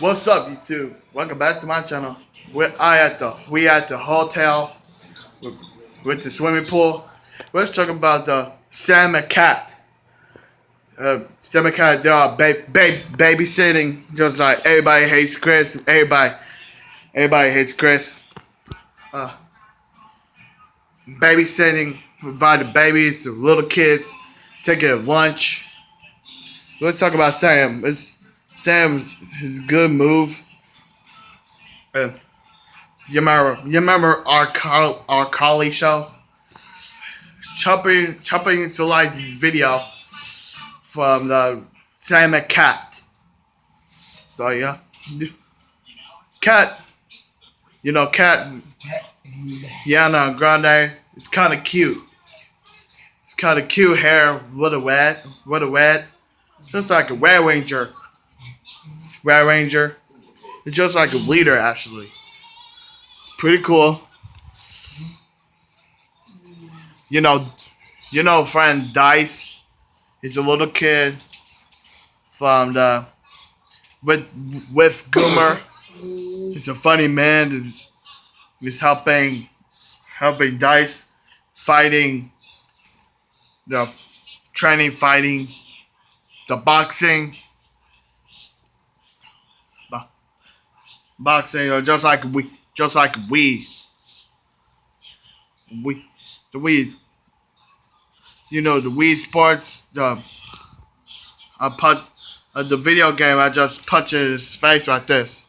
What's up, YouTube? Welcome back to my channel. We at the hotel with the swimming pool. We're talking about the Sam and Cat. Sam and Cat, they are babysitting, just like everybody hates Chris. Everybody hates Chris. Uh, Babysitting by the babies, the little kids, taking lunch. Let's talk about Sam. Sam's his good move. Uh, you remember our Carly show? Chopping select video from the Sam and Cat. So yeah, Cat. Cat. Yana Grande. It's kind of cute. It's kind of cute hair. What a wet. Just like a Red Ranger. Red Ranger. It's just like a leader actually. It's pretty cool. Friend Dice. He's a little kid from the with Goomer. He's a funny man. He's helping Dice fighting the fighting the boxing just like we the Wii, the Wii Sports, the video game. I just punch his face like this.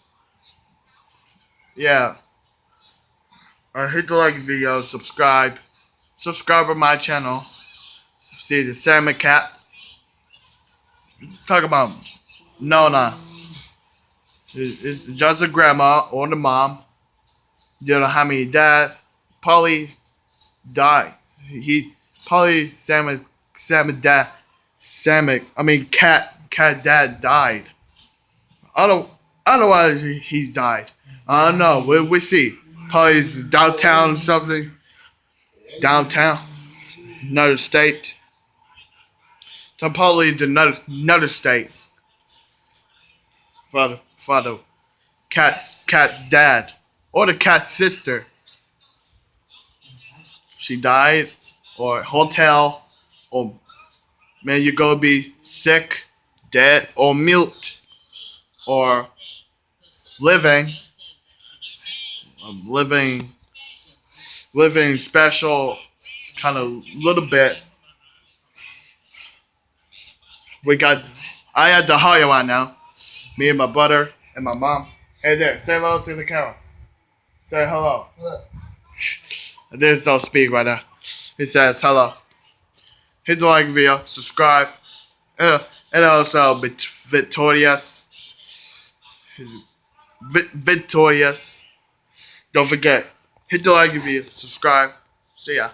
Yeah. Hit the like video, subscribe to my channel. See the Sam and Cat. Talk about Nona. It's just a grandma or the mom. You don't know how many dad. Polly died. Cat dad died. I don't know why he's died. I don't know. We see. Polly's downtown or something. Downtown. Another state. So Polly's another state. For the cat's dad. Or the cat's sister. She died. Or hotel. Or man, you go be sick, dead, or mute. Or living special, kind of little bit. I had to hire right now. Me and my brother and my mom. Hey there, say hello to the camera. Say hello. There's no speak right now. He says hello. Hit the like video, subscribe, and also Victorious. Victorious. Don't forget, hit the like video, subscribe. See ya.